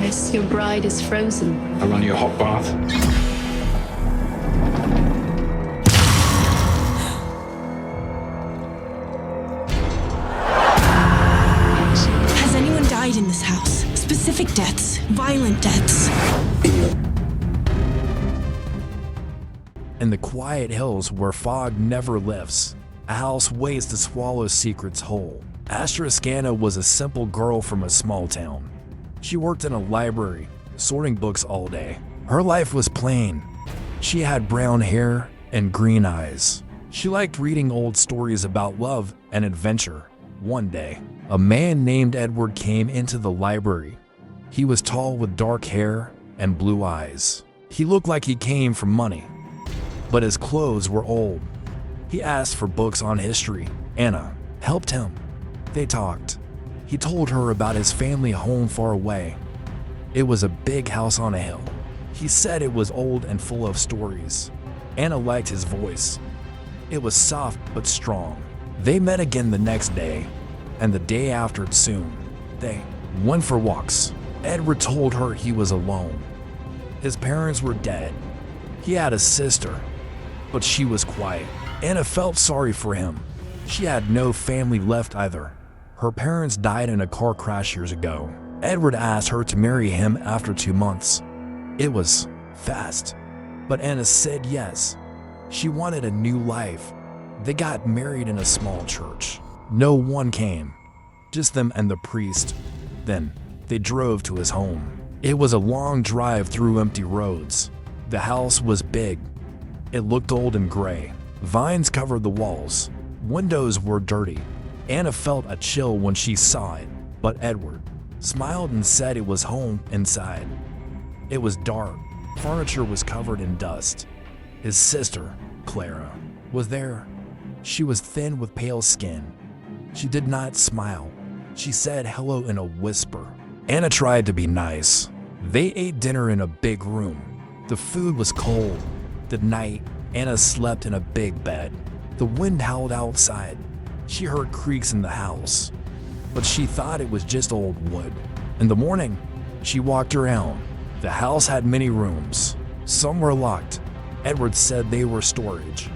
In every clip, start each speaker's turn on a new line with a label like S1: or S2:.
S1: Chris, your bride is frozen.
S2: I run you a hot bath.
S3: Has anyone died in this house? Specific deaths, violent deaths.
S4: In the quiet hills where fog never lifts, a house waits to swallow secrets whole. Astroscana was a simple girl from a small town. She worked in a library, sorting books all day. Her life was plain. She had brown hair and green eyes. She liked reading old stories about love and adventure. One day, a man named Edward came into the library. He was tall with dark hair and blue eyes. He looked like he came from money, but his clothes were old. He asked for books on history. Anna helped him. They talked. He told her about his family home far away. It was a big house on a hill. He said it was old and full of stories. Anna liked his voice. It was soft but strong. They met again the next day, and the day after soon. They went for walks. Edward told her he was alone. His parents were dead. He had a sister, but she was quiet. Anna felt sorry for him. She had no family left either. Her parents died in a car crash years ago. Edward asked her to marry him after 2 months. It was fast, but Anna said yes. She wanted a new life. They got married in a small church. No one came, just them and the priest. Then they drove to his home. It was a long drive through empty roads. The house was big. It looked old and gray. Vines covered the walls. Windows were dirty. Anna felt a chill when she saw it, but Edward smiled and said it was home inside. It was dark. Furniture was covered in dust. His sister, Clara, was there. She was thin with pale skin. She did not smile. She said hello in a whisper. Anna tried to be nice. They ate dinner in a big room. The food was cold. That night, Anna slept in a big bed. The wind howled outside. She heard creaks in the house, but she thought it was just old wood. In the morning, she walked around. The house had many rooms. Some were locked. Edward said they were storage.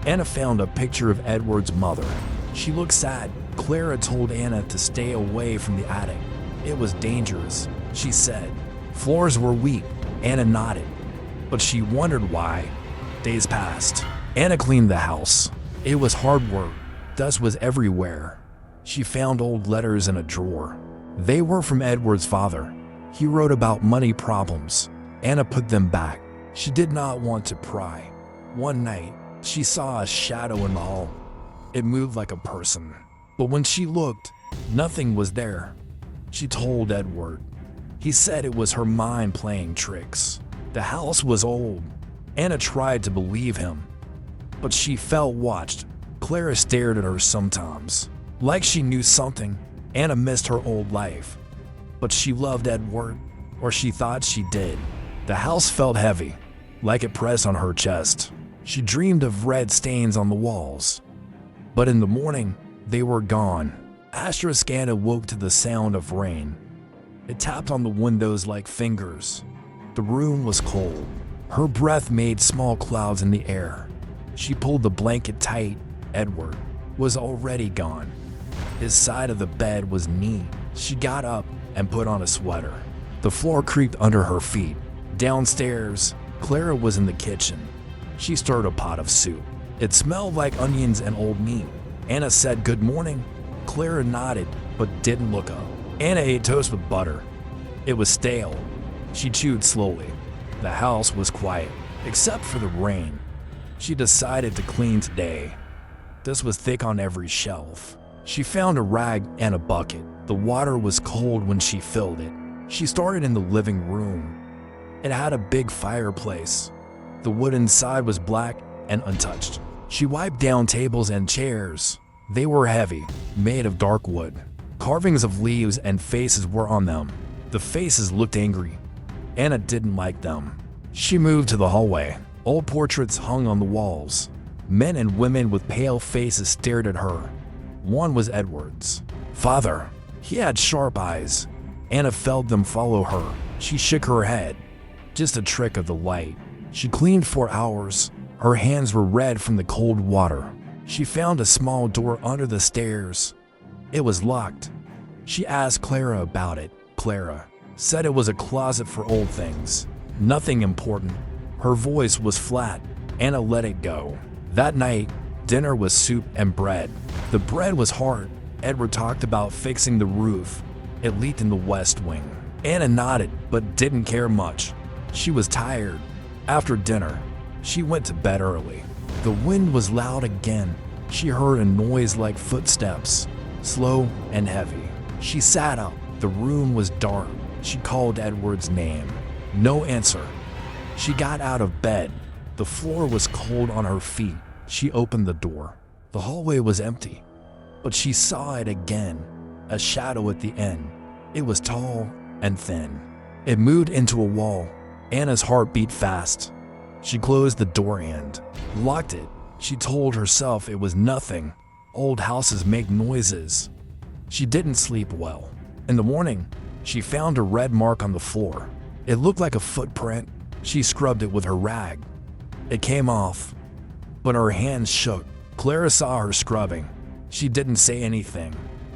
S4: Anna found a picture of Edward's mother. She looked sad. Clara told Anna to stay away from the attic. It was dangerous, she said. Floors were weak. Anna nodded, but she wondered why. Days passed. Anna cleaned the house. It was hard work. Dust was everywhere. She found old letters in a drawer. They were from Edward's father. He wrote about money problems. Anna put them back. She did not want to pry. One night, she saw a shadow in the hall. It moved like a person. But when she looked, nothing was there. She told Edward. He said it was her mind playing tricks. The house was old. Anna tried to believe him, but she felt watched. Clara stared at her sometimes, like she knew something. Anna missed her old life, but she loved Edward, or she thought she did. The house felt heavy, like it pressed on her chest. She dreamed of red stains on the walls, but in the morning, they were gone. Astroscana woke to the sound of rain. It tapped on the windows like fingers. The room was cold. Her breath made small clouds in the air. She pulled the blanket tight. Edward was already gone. His side of the bed was neat. She got up and put on a sweater. The floor creaked under her feet. Downstairs, Clara was in the kitchen. She stirred a pot of soup. It smelled like onions and old meat. Anna said good morning. Clara nodded, but didn't look up. Anna ate toast with butter. It was stale. She chewed slowly. The house was quiet, except for the rain. She decided to clean today. This was thick on every shelf. She found a rag and a bucket. The water was cold when she filled it. She started in the living room. It had a big fireplace. The wood inside was black and untouched. She wiped down tables and chairs. They were heavy, made of dark wood. Carvings of leaves and faces were on them. The faces looked angry. Anna didn't like them. She moved to the hallway. Old portraits hung on the walls. Men and women with pale faces stared at her. One was Edward's father. He had sharp eyes. Anna felt them follow her. She shook her head. Just a trick of the light. She cleaned for hours. Her hands were red from the cold water. She found a small door under the stairs. It was locked. She asked Clara about it. Clara said it was a closet for old things. Nothing important. Her voice was flat. Anna let it go. That night, dinner was soup and bread. The bread was hard. Edward talked about fixing the roof. It leaked in the west wing. Anna nodded, but didn't care much. She was tired. After dinner, she went to bed early. The wind was loud again. She heard a noise like footsteps, slow and heavy. She sat up. The room was dark. She called Edward's name. No answer. She got out of bed. The floor was cold on her feet. She opened the door. The hallway was empty, but she saw it again, a shadow at the end. It was tall and thin. It moved into a wall. Anna's heart beat fast. She closed the door and locked it. She told herself it was nothing. Old houses make noises. She didn't sleep well. In the morning, she found a red mark on the floor. It looked like a footprint. She scrubbed it with her rag. It came off, but her hands shook. Clara saw her scrubbing. She didn't say anything,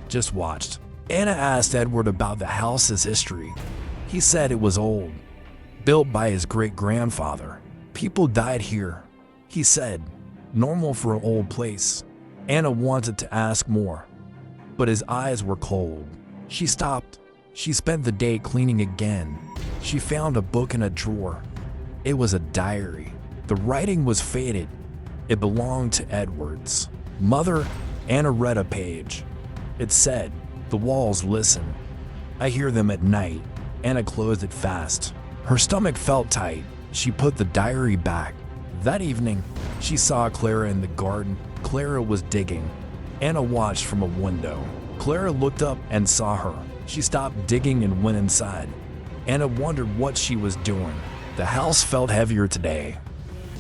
S4: just watched. Anna asked Edward about the house's history. He said it was old, built by his great-grandfather. People died here, he said. Normal for an old place. Anna wanted to ask more, but his eyes were cold. She stopped. She spent the day cleaning again. She found a book in a drawer. It was a diary. The writing was faded. It belonged to Edward's mother. Anna read a page. It said, "The walls listen. I hear them at night." Anna closed it fast. Her stomach felt tight. She put the diary back. That evening, she saw Clara in the garden. Clara was digging. Anna watched from a window. Clara looked up and saw her. She stopped digging and went inside. Anna wondered what she was doing. The house felt heavier today,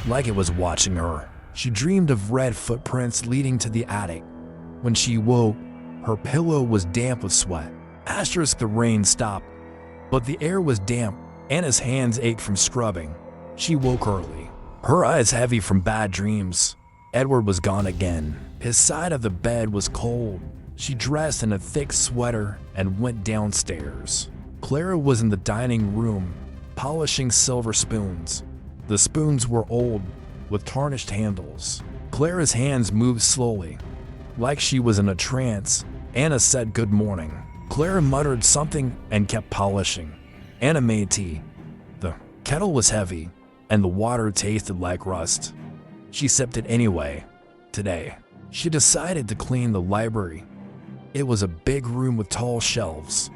S4: like it was watching her. She dreamed of red footprints leading to the attic. When she woke, her pillow was damp with sweat. The rain stopped, but the air was damp. Anna's hands ached from scrubbing. She woke early, her eyes heavy from bad dreams. Edward was gone again. His side of the bed was cold. She dressed in a thick sweater and went downstairs. Clara was in the dining room, polishing silver spoons. The spoons were old, with tarnished handles. Clara's hands moved slowly, like she was in a trance. Anna said good morning. Clara muttered something and kept polishing. Anna made tea. The kettle was heavy, and the water tasted like rust. She sipped it anyway. Today, she decided to clean the library. It was a big room with tall shelves.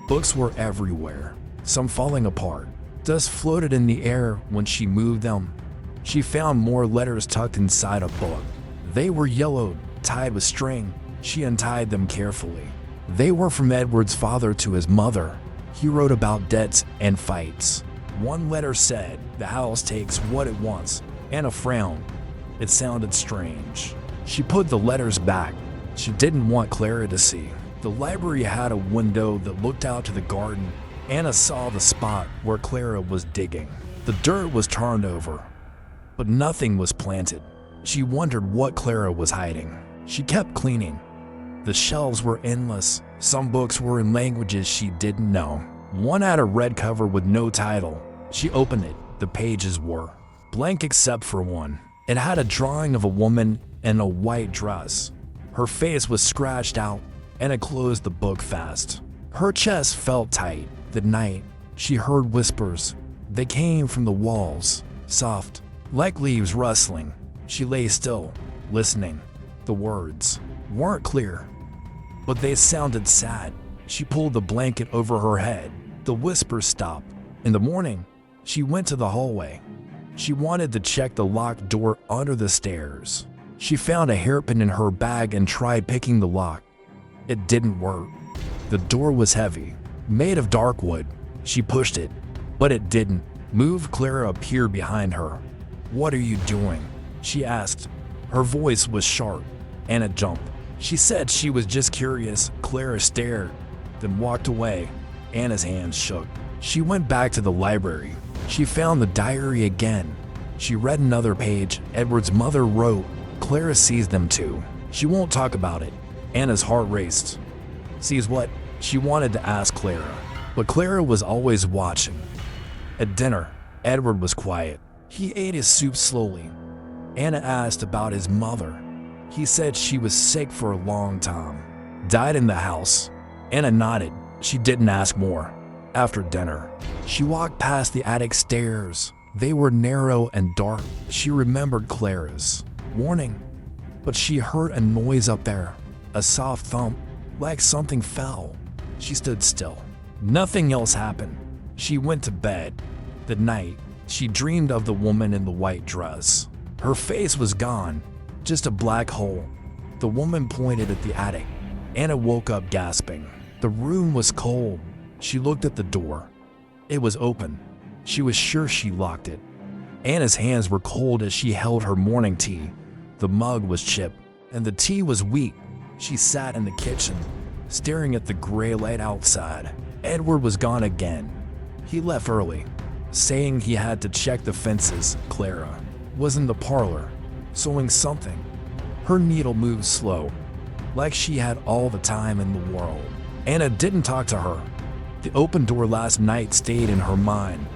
S4: Books were everywhere, some falling apart. Dust floated in the air when she moved them. She found more letters tucked inside a book. They were yellowed, tied with string. She untied them carefully. They were from Edward's father to his mother. He wrote about debts and fights. One letter said, "The house takes what it wants." Anna frowned. It sounded strange. She put the letters back. She didn't want Clara to see. The library had a window that looked out to the garden. Anna saw the spot where Clara was digging. The dirt was turned over, but nothing was planted. She wondered what Clara was hiding. She kept cleaning. The shelves were endless. Some books were in languages she didn't know. One had a red cover with no title. She opened it. The pages were blank except for one. It had a drawing of a woman in a white dress. Her face was scratched out, and it closed the book fast. Her chest felt tight. That night, she heard whispers. They came from the walls, soft, like leaves rustling. She lay still, listening. The words weren't clear, but they sounded sad. She pulled the blanket over her head. The whispers stopped. In the morning, she went to the hallway. She wanted to check the locked door under the stairs. She found a hairpin in her bag and tried picking the lock. It didn't work. The door was heavy, made of dark wood. She pushed it, but it didn't move. Clara appeared behind her. "What are you doing?" she asked. Her voice was sharp. Anna jumped. She said she was just curious. Clara stared, then walked away. Anna's hands shook. She went back to the library. She found the diary again. She read another page. Edward's mother wrote, "Clara sees them too. She won't talk about it." Anna's heart raced. Sees what? She wanted to ask Clara, but Clara was always watching. At dinner, Edward was quiet. He ate his soup slowly. Anna asked about his mother. He said she was sick for a long time. Died in the house. Anna nodded. She didn't ask more. After dinner, she walked past the attic stairs. They were narrow and dark. She remembered Clara's warning, but she heard a noise up there, a soft thump, like something fell. She stood still. Nothing else happened. She went to bed. That night, she dreamed of the woman in the white dress. Her face was gone, just a black hole. The woman pointed at the attic. Anna woke up gasping. The room was cold. She looked at the door. It was open. She was sure she locked it. Anna's hands were cold as she held her morning tea. The mug was chipped, and the tea was weak. She sat in the kitchen, staring at the gray light outside. Edward was gone again. He left early, saying he had to check the fences. Clara was in the parlor, sewing something. Her needle moved slow, like she had all the time in the world. Anna didn't talk to her. The open door last night stayed in her mind.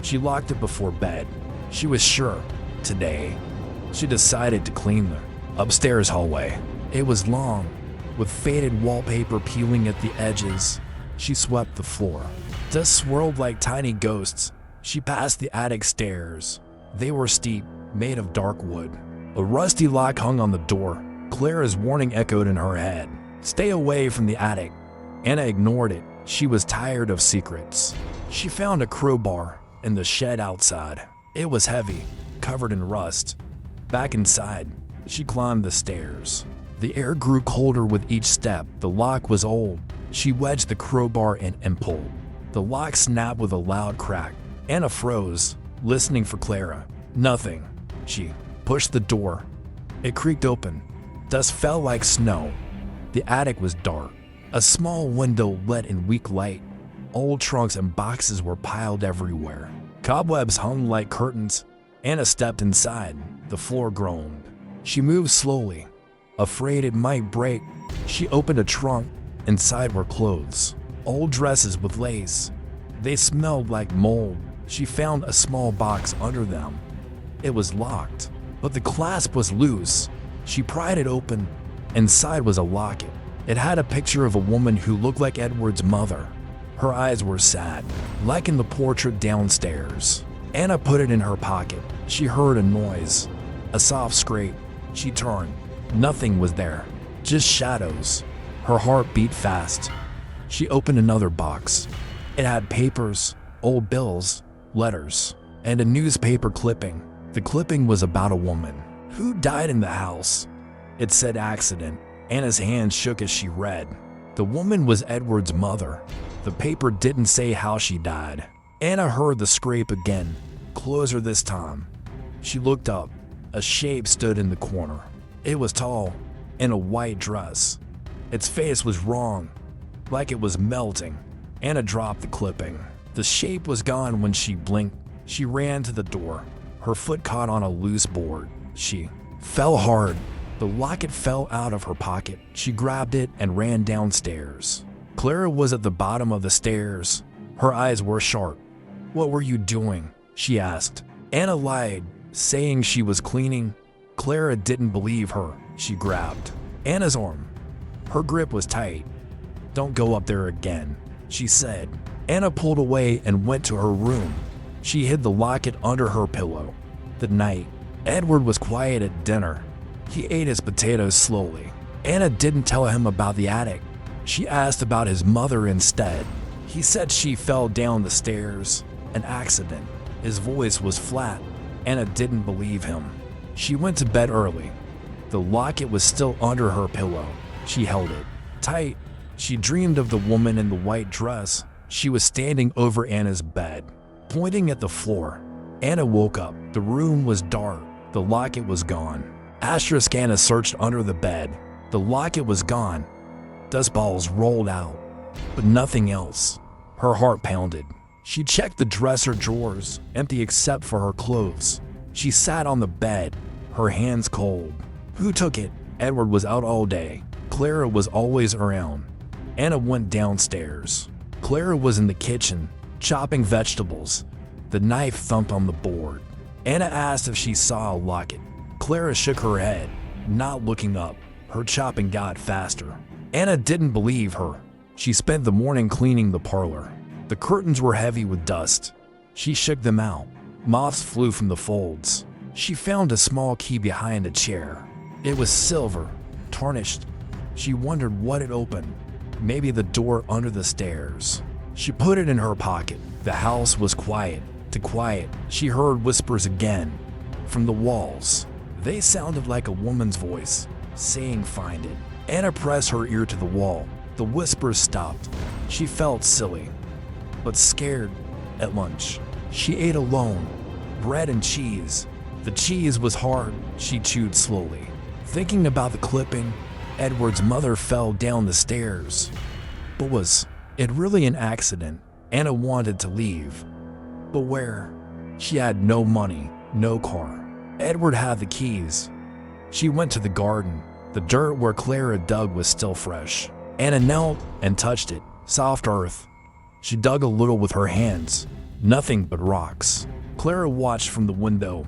S4: She locked it before bed. She was sure, today, she decided to clean the upstairs hallway. It was long, with faded wallpaper peeling at the edges. She swept the floor. Dust swirled like tiny ghosts. She passed the attic stairs. They were steep, made of dark wood. A rusty lock hung on the door. Clara's warning echoed in her head. Stay away from the attic. Anna ignored it. She was tired of secrets. She found a crowbar in the shed outside. It was heavy, covered in rust. Back inside, she climbed the stairs. The air grew colder with each step. The lock was old. She wedged the crowbar in and pulled. The lock snapped with a loud crack. Anna froze, listening for Clara. Nothing. She pushed the door. It creaked open. Dust fell like snow. The attic was dark. A small window let in weak light. Old trunks and boxes were piled everywhere. Cobwebs hung like curtains. Anna stepped inside. The floor groaned. She moved slowly, afraid it might break. She opened a trunk. Inside were clothes, old dresses with lace. They smelled like mold. She found a small box under them. It was locked, but the clasp was loose. She pried it open. Inside was a locket. It had a picture of a woman who looked like Edward's mother. Her eyes were sad, like in the portrait downstairs. Anna put it in her pocket. She heard a noise, a soft scrape. She turned. Nothing was there, just shadows. Her heart beat fast. She opened another box. It had papers, old bills, letters, and a newspaper clipping. The clipping was about a woman who died in the house. It said accident. Anna's hand shook as she read. The woman was Edward's mother. The paper didn't say how she died. Anna heard the scrape again, closer this time. She looked up. A shape stood in the corner. It was tall, in a white dress. Its face was wrong, like it was melting. Anna dropped the clipping. The shape was gone when she blinked. She ran to the door. Her foot caught on a loose board. She fell hard. The locket fell out of her pocket. She grabbed it and ran downstairs. Clara was at the bottom of the stairs. Her eyes were sharp. "What were you doing?" she asked. Anna lied, saying she was cleaning. Clara didn't believe her. She grabbed Anna's arm. Her grip was tight. "Don't go up there again," she said. Anna pulled away and went to her room. She hid the locket under her pillow. That night, Edward was quiet at dinner. He ate his potatoes slowly. Anna didn't tell him about the attic. She asked about his mother instead. He said she fell down the stairs. An accident. His voice was flat. Anna didn't believe him. She went to bed early. The locket was still under her pillow. She held it tight. She dreamed of the woman in the white dress. She was standing over Anna's bed, pointing at the floor. Anna woke up. The room was dark. The locket was gone. Anna searched under the bed. The locket was gone. Dust balls rolled out, but nothing else. Her heart pounded. She checked the dresser drawers, empty except for her clothes. She sat on the bed, her hands cold. Who took it? Edward was out all day. Clara was always around. Anna went downstairs. Clara was in the kitchen, chopping vegetables. The knife thumped on the board. Anna asked if she saw a locket. Clara shook her head, not looking up. Her chopping got faster. Anna didn't believe her. She spent the morning cleaning the parlor. The curtains were heavy with dust. She shook them out. Moths flew from the folds. She found a small key behind a chair. It was silver, tarnished. She wondered what it opened. Maybe the door under the stairs. She put it in her pocket. The house was quiet. Too quiet. She heard whispers again from the walls. They sounded like a woman's voice, saying, "Find it." Anna pressed her ear to the wall. The whispers stopped. She felt silly, but scared. At lunch, she ate alone. Bread and cheese. The cheese was hard. She chewed slowly. Thinking about the clipping, Edward's mother fell down the stairs. But was it really an accident? Anna wanted to leave. But where? She had no money, no car. Edward had the keys. She went to the garden. The dirt where Clara dug was still fresh. Anna knelt and touched it. Soft earth. She dug a little with her hands. Nothing but rocks. Clara watched from the window.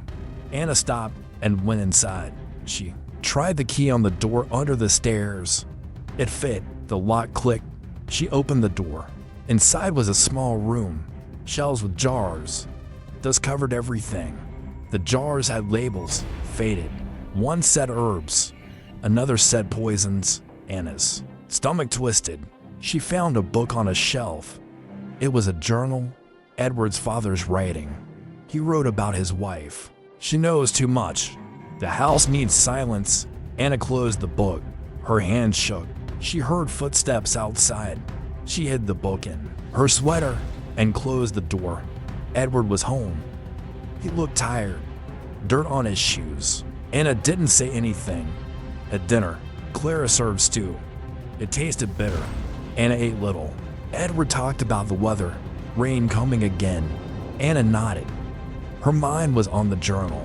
S4: Anna stopped and went inside. She tried the key on the door under the stairs. It fit. The lock clicked. She opened the door. Inside was a small room. Shelves with jars. Dust covered everything. The jars had labels, faded. One said herbs. Another said poisons. Anna's stomach twisted. She found a book on a shelf. It was a journal, Edward's father's writing. He wrote about his wife. She knows too much. The house needs silence. Anna closed the book. Her hands shook. She heard footsteps outside. She hid the book in her sweater and closed the door. Edward was home. He looked tired. Dirt on his shoes. Anna didn't say anything. At dinner, Clara served stew. It tasted bitter. Anna ate little. Edward talked about the weather, rain coming again. Anna nodded. Her mind was on the journal.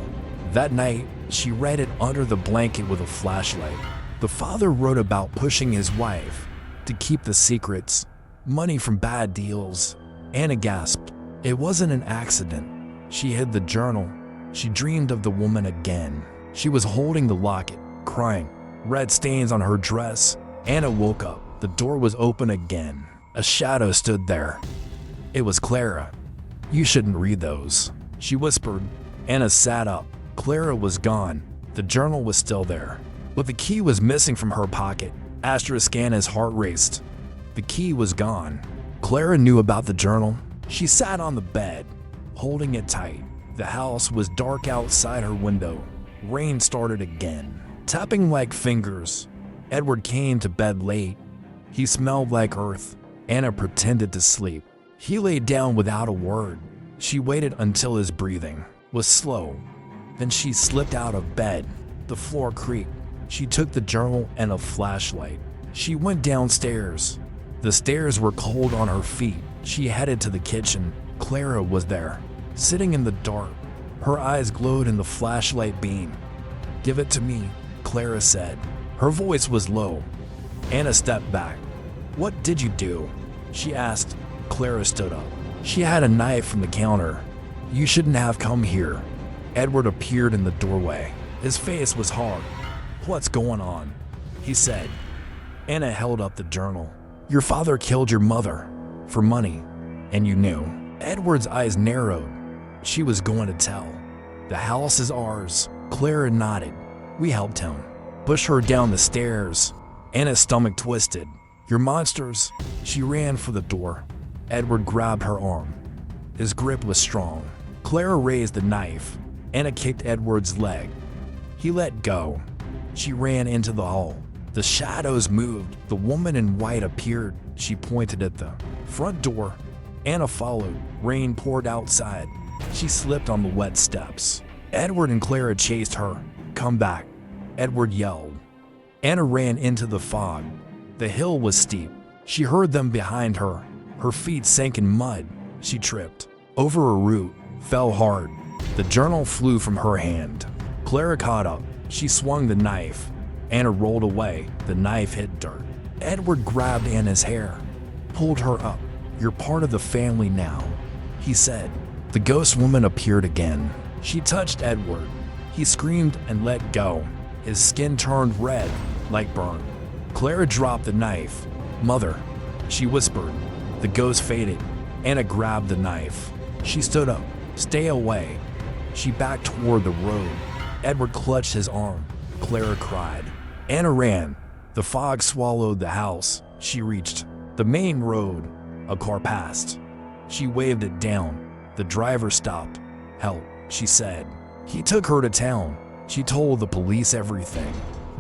S4: That night, she read it under the blanket with a flashlight. The father wrote about pushing his wife to keep the secrets, money from bad deals. Anna gasped. It wasn't an accident. She hid the journal. She dreamed of the woman again. She was holding the locket, crying. Red stains on her dress. Anna woke up. The door was open again. A shadow stood there. It was Clara. "You shouldn't read those," she whispered. Anna sat up. Clara was gone. The journal was still there, but the key was missing from her pocket. Anna's heart raced. The key was gone. Clara knew about the journal. She sat on the bed, holding it tight. The house was dark outside her window. Rain started again, tapping like fingers. Edward came to bed late. He smelled like earth. Anna pretended to sleep. He lay down without a word. She waited until his breathing was slow. Then she slipped out of bed. The floor creaked. She took the journal and a flashlight. She went downstairs. The stairs were cold on her feet. She headed to the kitchen. Clara was there, sitting in the dark. Her eyes glowed in the flashlight beam. "Give it to me," Clara said. Her voice was low. Anna stepped back. "What did you do?" she asked. Clara stood up. She had a knife from the counter. "You shouldn't have come here." Edward appeared in the doorway. His face was hard. "What's going on?" he said. Anna held up the journal. "Your father killed your mother for money, and you knew." Edward's eyes narrowed. She was going to tell. "The house is ours." Clara nodded. "We helped him. Push her down the stairs." Anna's stomach twisted. "Your monsters." She ran for the door. Edward grabbed her arm. His grip was strong. Clara raised the knife. Anna kicked Edward's leg. He let go. She ran into the hall. The shadows moved. The woman in white appeared. She pointed at the front door. Anna followed. Rain poured outside. She slipped on the wet steps. Edward and Clara chased her. "Come back," Edward yelled. Anna ran into the fog. The hill was steep. She heard them behind her. Her feet sank in mud. She tripped over a root, fell hard. The journal flew from her hand. Clara caught up. She swung the knife. Anna rolled away. The knife hit dirt. Edward grabbed Anna's hair, pulled her up. "You're part of the family now," he said. The ghost woman appeared again. She touched Edward. He screamed and let go. His skin turned red, like burn. Clara dropped the knife. "Mother," she whispered. The ghost faded. Anna grabbed the knife. She stood up. "Stay away." She backed toward the road. Edward clutched his arm. Clara cried. Anna ran. The fog swallowed the house. She reached the main road. A car passed. She waved it down. The driver stopped. "Help," she said. He took her to town. She told the police everything.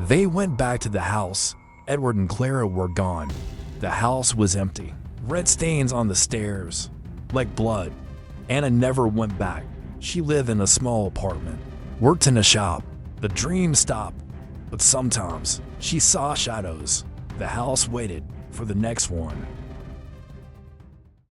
S4: They went back to the house. Edward and Clara were gone. The house was empty. Red stains on the stairs, like blood. Anna never went back. She lived in a small apartment, worked in a shop. The dream stopped, but sometimes she saw shadows. The house waited for the next one.